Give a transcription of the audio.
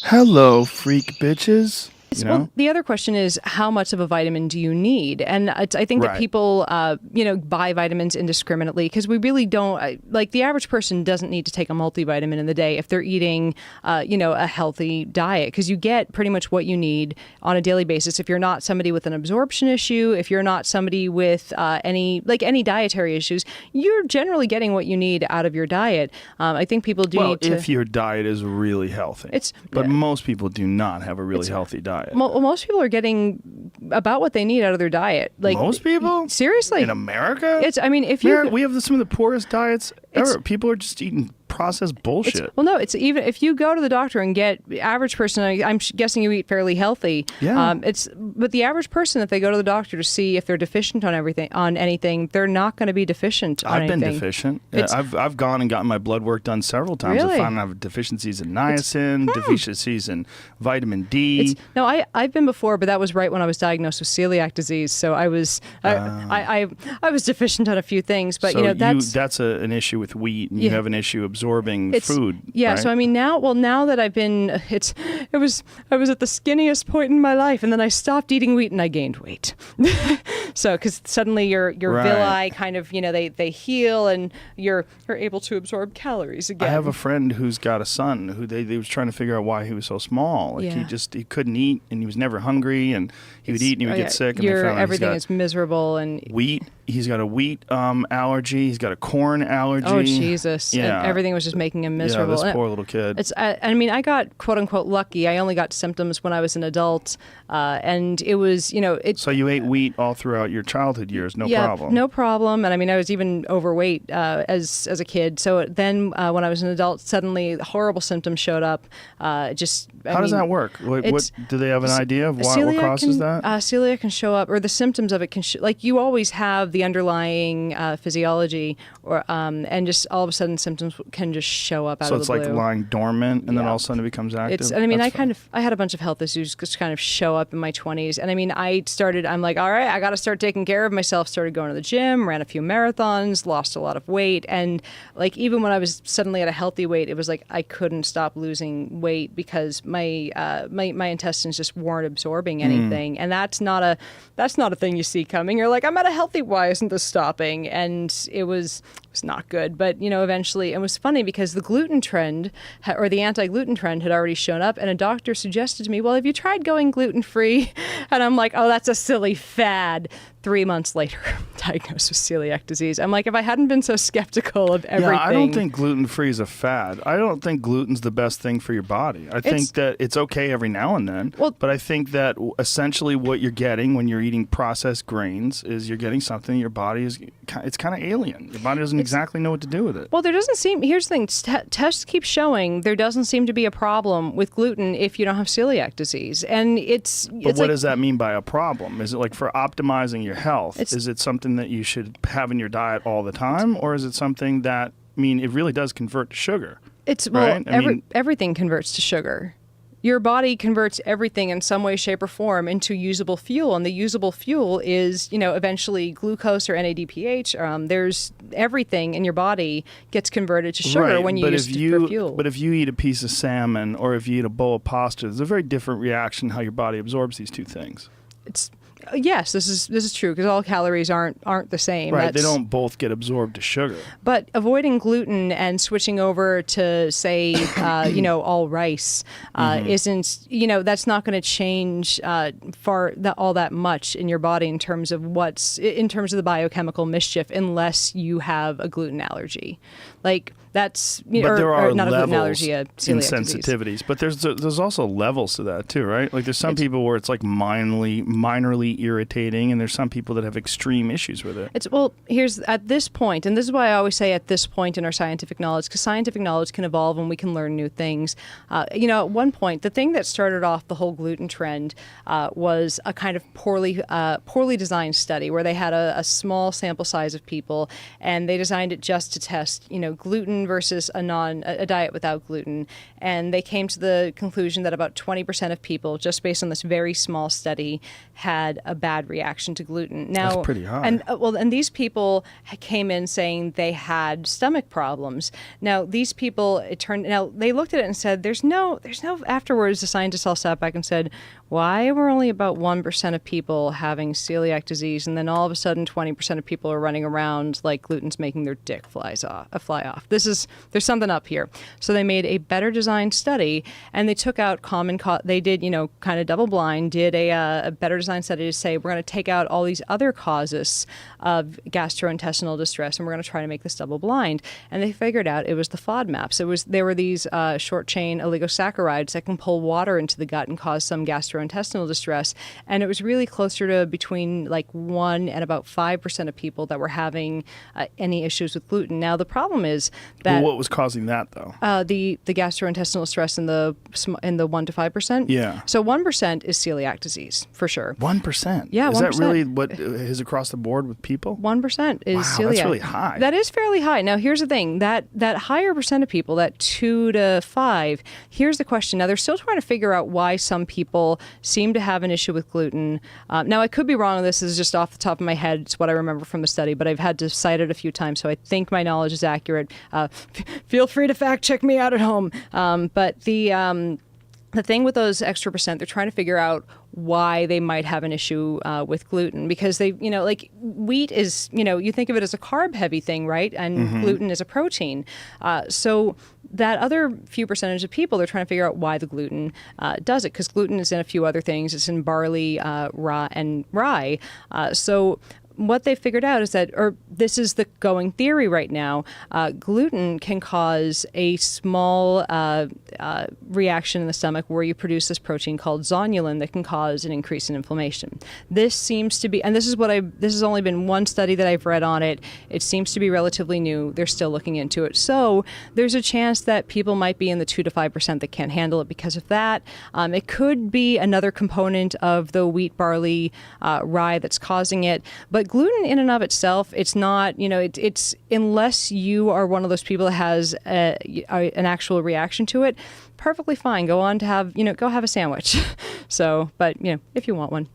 Hello, freak bitches. You Well, know? the other question is how much of a vitamin do you need? And I think that Right. people, buy vitamins indiscriminately because we really don't. Like the average person doesn't need to take a multivitamin in the day if they're eating, a healthy diet because you get pretty much what you need on a daily basis. If you're not somebody with an absorption issue, if you're not somebody with any dietary issues, you're generally getting what you need out of your diet. I think people do Well, need to. if your diet is really healthy. But most people do not have a really healthy diet. Most people are getting about what they need out of their diet. Like Most people? seriously, In America? it's. I mean, if you. We have some of the poorest diets ever. People are just eating processed bullshit. Well, no, it's even if you go to the doctor and get average person. I'm guessing you eat fairly healthy. Yeah. But the average person, if they go to the doctor to see if they're deficient on anything, they're not going to be deficient on I've anything. been deficient. I've gone and gotten my blood work done several times. Really? I found I have deficiencies in niacin, deficiencies in vitamin D. I've been before, but that was right when I was diagnosed with celiac disease. So I was I was deficient on a few things, but So that's an issue with wheat, and you have an issue absorbing food. Yeah, right? so I mean now that I was at the skinniest point in my life, and then I stopped eating wheat and I gained weight. So because suddenly your Right. villi kind of they heal and you're able to absorb calories again. I have a friend who's got a son who they was trying to figure out why he was so small. Like Yeah. he couldn't eat, and he was never hungry, and he would eat and he would get sick. And they found everything he's is miserable and got wheat. He's got a wheat allergy. He's got a corn allergy. oh Jesus! Yeah. And everything was just making him miserable. Yeah, this And poor little kid. I mean, I got quote unquote lucky. I only got symptoms when I was an adult, and it was So you ate wheat all throughout your childhood years, no yeah, problem. no problem. And I mean, I was even overweight as a kid. So then, when I was an adult, suddenly horrible symptoms showed up. How does that work? What do they have an idea of what causes that? Celiac can show up, or the symptoms of it can like you always have the underlying physiology, or and just all of a sudden symptoms can just show up out So of the blue. it's like lying dormant, and then Yeah. all of a sudden it becomes active. I had a bunch of health issues just kind of show up in my 20s. And I mean, I'm like, all right, I got to start taking care of myself. Started going to the gym, ran a few marathons, lost a lot of weight. And like, even when I was suddenly at a healthy weight, it was like, I couldn't stop losing weight because my intestines just weren't absorbing anything. And that's not a thing you see coming. You're like, I'm at a healthy, why isn't this stopping? And it was not good. But, eventually it was funny because the gluten trend or the anti-gluten trend had already shown up, and a doctor suggested to me, well, have you tried going gluten-free? And I'm like, oh, that's a silly fad. 3 months later, diagnosed with celiac disease. I'm like, if I hadn't been so skeptical of everything. Yeah, I don't think gluten-free is a fad. I don't think gluten's the best thing for your body. I think that it's okay every now and then, but I think that essentially what you're getting when you're eating processed grains is you're getting something your body it's kind of alien. Your body doesn't exactly know what to do with it. Well, here's the thing, tests keep showing there doesn't seem to be a problem with gluten if you don't have celiac disease. And But what does that mean by a problem? Is it like for optimizing your health? Is it something that you should have in your diet all the time, or is it something that, it really does convert to sugar? Right? Everything converts to sugar. Your body converts everything in some way, shape, or form into usable fuel, and the usable fuel is, eventually glucose or NADPH. There's everything in your body gets converted to sugar when you use it for fuel. But if you eat a piece of salmon or if you eat a bowl of pasta, there's a very different reaction how your body absorbs these two things. Yes, this is true because all calories aren't the same. Right, they don't both get absorbed to sugar. But avoiding gluten and switching over to say, all rice isn't, that's not going to change all that much in your body in terms of the biochemical mischief unless you have a gluten allergy. Like that's there are not levels a gluten allergy, a in celiac sensitivities, disease. but there's also levels to that too, right? Like there's some people where it's like minorly irritating, and there's some people that have extreme issues with it. Here's at this point, and this is why I always say at this point in our scientific knowledge, because scientific knowledge can evolve and we can learn new things. At one point, the thing that started off the whole gluten trend was a kind of poorly designed study where they had a small sample size of people, and they designed it just to test, gluten gluten versus a diet without gluten, and they came to the conclusion that about 20% of people, just based on this very small study, had a bad reaction to gluten. Now, that's pretty high. And these people came in saying they had stomach problems. Now, these people, they looked at it and said, there's no. Afterwards, the scientists all sat back and said, why were only about 1% of people having celiac disease, and then all of a sudden 20% of people are running around like gluten's making their dick fly off? There's something up here. So they made a better designed study, and they took out they did, kind of double blind, did a better designed study to say, we're going to take out all these other causes of gastrointestinal distress, and we're going to try to make this double blind. And they figured out it was the FODMAPs. There were these short chain oligosaccharides that can pull water into the gut and cause some gastrointestinal distress, and it was really closer to between like 1 and about 5% of people that were having any issues with gluten. Now the problem is that what was causing that though? The gastrointestinal stress in the 1 to 5%. Yeah. So 1% is celiac disease for sure. 1%. Yeah, 1%. Is that really what is across the board with people? 1% is celiac. That's really high. That is fairly high. Now here's the thing: that higher percent of people, that 2 to 5. Here's the question. Now they're still trying to figure out why some people seem to have an issue with gluten. Now, I could be wrong on this. This is just off the top of my head. It's what I remember from the study, but I've had to cite it a few times, so I think my knowledge is accurate. Feel free to fact check me out at home. But the thing with those extra percent, they're trying to figure out why they might have an issue with gluten, because they, like wheat is, you think of it as a carb-heavy thing, right? And gluten is a protein. So that other few percentage of people, they're trying to figure out why the gluten does it, because gluten is in a few other things. It's in barley, rye. So what they figured out is that, or this is the going theory right now, gluten can cause a small reaction in the stomach where you produce this protein called zonulin that can cause an increase in inflammation. This seems to be, and this has only been one study that I've read on it. It seems to be relatively new. They're still looking into it. So there's a chance that people might be in the 2 to 5% that can't handle it because of that. It could be another component of the wheat, barley, rye that's causing it. But gluten in and of itself, it's not, it's unless you are one of those people that has an actual reaction to it, perfectly fine. Go on to have, go have a sandwich. So, but, if you want one.